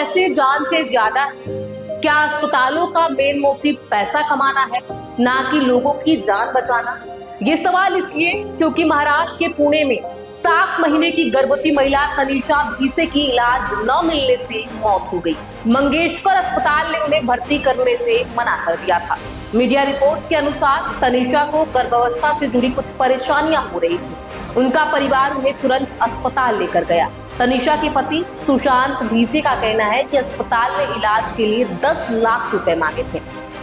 पैसे जान से ज्यादा है? क्या अस्पतालों का मेन मोटिव पैसा कमाना है, ना कि लोगों की जान बचाना? ये सवाल इसलिए क्योंकि महाराष्ट्र के पुणे में 7 महीने की गर्भवती महिला तनीषा भीसे की इलाज न मिलने से मौत हो गई। मंगेशकर अस्पताल ने उन्हें भर्ती करने से मना कर दिया था। मीडिया रिपोर्ट्स के अनुसार तनीषा को गर्भावस्था से जुड़ी कुछ परेशानियां हो रही थी। उनका परिवार उन्हें तुरंत अस्पताल लेकर गया। तनीषा के पति सुशांत भीसे का कहना है कि अस्पताल ने इलाज के लिए 10 लाख रुपए मांगे थे।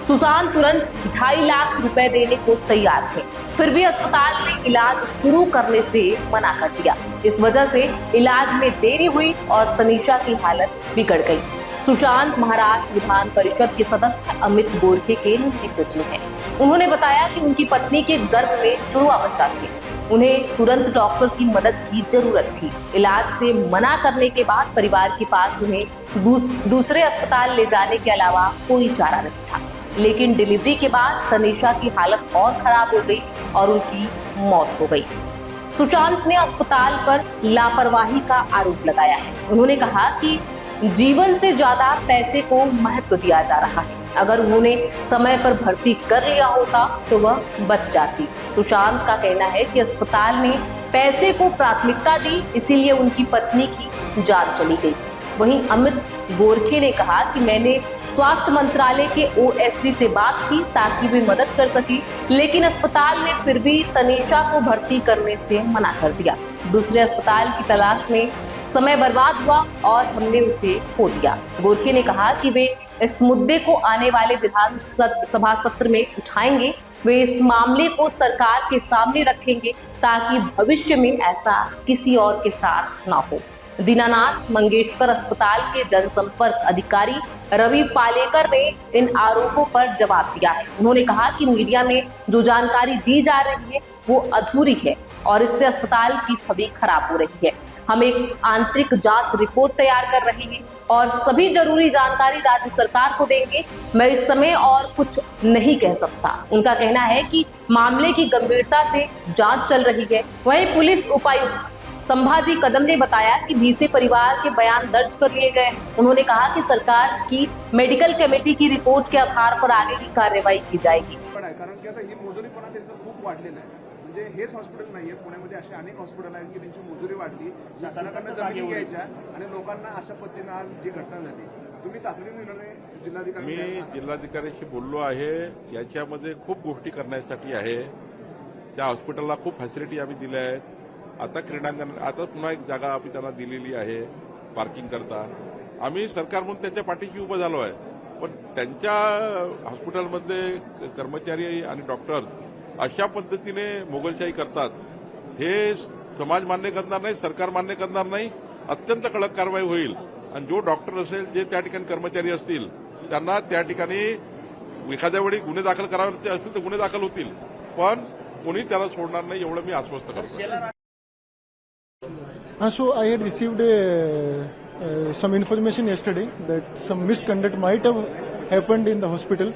सुशांत तुरंत 2.5 लाख रुपए देने को तैयार थे, फिर भी अस्पताल ने इलाज शुरू करने से मना कर दिया। इस वजह से इलाज में देरी हुई और तनीषा की हालत बिगड़ गई। सुशांत महाराष्ट्र विधान परिषद के सदस्य अमित गोरखे के निजी सचिव हैं। उन्होंने बताया कि उनकी पत्नी के गर्भ में जुड़वा बच्चा थे। उन्हें तुरंत डॉक्टर की मदद की जरूरत थी। इलाज से मना करने के बाद परिवार के पास उन्हें दूसरे अस्पताल ले जाने के अलावा कोई चारा नहीं था। लेकिन डिलीवरी के बाद तनीषा की हालत और खराब हो गई और उनकी मौत हो गई। सुशांत ने अस्पताल पर लापरवाही का आरोप लगाया है। उन्होंने कहा कि जीवन से ज्यादा पैसे को महत्व दिया जा रहा है। अगर उन्होंने समय पर भर्ती कर लिया होता तो वह बच जाती। सुशांत का कहना है कि अस्पताल ने पैसे को प्राथमिकता दी, इसीलिए उनकी पत्नी की जान चली गई। वहीं अमित गोरखे ने कहा कि मैंने स्वास्थ्य मंत्रालय के ओएसडी से बात की ताकि वे मदद कर सके, लेकिन अस्पताल ने फिर भी तनीषा को भर्ती करने से मना कर दिया। दूसरे अस्पताल की तलाश में समय बर्बाद हुआ और हमने उसे खो दिया। गोरखे ने कहा कि वे इस मुद्दे को आने वाले विधान सभा सत्र में उठाएंगे। वे इस मामले को सरकार के सामने रखेंगे ताकि भविष्य में ऐसा किसी और के साथ ना हो। दीनानाथ मंगेशकर अस्पताल के जनसंपर्क अधिकारी रवि पालेकर ने इन आरोपों पर जवाब दिया है। उन्होंने कहा कि मीडिया में जो जानकारी दी जा रही है वो अधूरी है और इससे अस्पताल की छवि खराब हो रही है। हम एक आंतरिक जांच रिपोर्ट तैयार कर रहे हैं और सभी जरूरी जानकारी राज्य सरकार को देंगे। मैं इस समय और कुछ नहीं कह सकता। उनका कहना है कि मामले की गंभीरता से जांच चल रही है। वहीं पुलिस उपायुक्त संभाजी कदम ने बताया कि भीसे परिवार के बयान दर्ज कर लिए गए। उन्होंने कहा कि सरकार की मेडिकल कमेटी की रिपोर्ट के आधार पर आगे की कार्यवाही की जाएगी। कारण की आता ही मोजुरीपणा त्यांचा खूप वाढलेला आहे। म्हणजे हेच हॉस्पिटल नाहीये, पुण्यामध्ये असे अनेक हॉस्पिटल आहेत की त्यांची मोजुरी वाढली, शासनाकडनं जमिनी घ्यायच्या आणि लोकांना अशा पद्धतीने आज जी घटना झाली। तुम्ही तातडीने निर्णय जिल्हाधिकारी मी जिल्हाधिकाऱ्यांशी बोललो आहे। याच्यामध्ये खूप गोष्टी करण्यासाठी आहे। त्या हॉस्पिटलला खूप फॅसिलिटी आम्ही दिल्या आहेत। आता क्रीडांगण आता पुन्हा एक जागा आम्ही त्यांना दिलेली आहे पार्किंग करता। आम्ही सरकार म्हणून त्यांच्या पाठीशी उभं झालो आहे, पण त्यांच्या हॉस्पिटलमध्ये कर्मचारी आणि डॉक्टर्स अशा पद्धतीने मोगलशाही करतात हे समाज मान्य करणार नाही, सरकार मान्य करणार नाही। अत्यंत कडक कारवाई होईल आणि जो डॉक्टर असेल, जे त्या ठिकाणी कर्मचारी असतील, त्यांना त्या ठिकाणी एखाद्या वेळी गुन्हे दाखल करायचे असतील तर गुन्हे दाखल होतील, पण कोणी त्याला सोडणार नाही एवढं मी आश्वस्त करतो। So I had received some information yesterday that some misconduct might have happened in the hospital.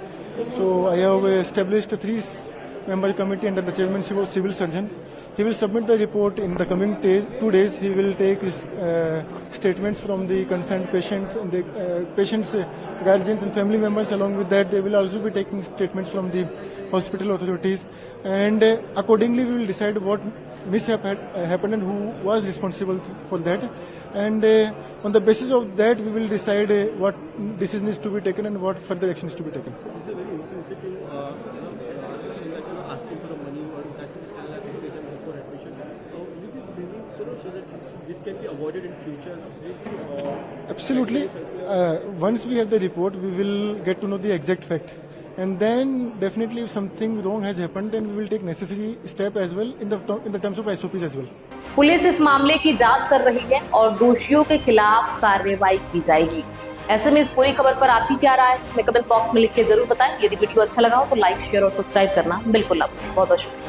So I have established a 3-member committee under the chairmanship of civil surgeon. He will submit the report in the coming 2 days. He will take statements from the concerned patients and the patients' guardians and family members. Along with that, they will also be taking statements from the hospital authorities, and accordingly we will decide what mishap had happened and who was responsible for that. And on the basis of that, we will decide what decision is to be taken and what further action is to be taken. It's a very insensitive asking for the money or that education before admission. With this bringing so that this can be avoided in future. Absolutely. Once we have the report, we will get to know the exact fact. And then definitely if something wrong has happened, then we will take necessary step as well in the terms of SOPs as well. Police इस मामले की जांच कर रही है और दोषियों के खिलाफ कार्रवाई की जाएगी। ऐसे में इस पूरी खबर पर आपकी क्या राय है, हमें कमेंट बॉक्स में लिख के जरूर बताएं। यदि वीडियो अच्छा लगा हो तो लाइक, शेयर और सब्सक्राइब करना बिल्कुल ना भूलें। बहुत बहुत शुक्रिया।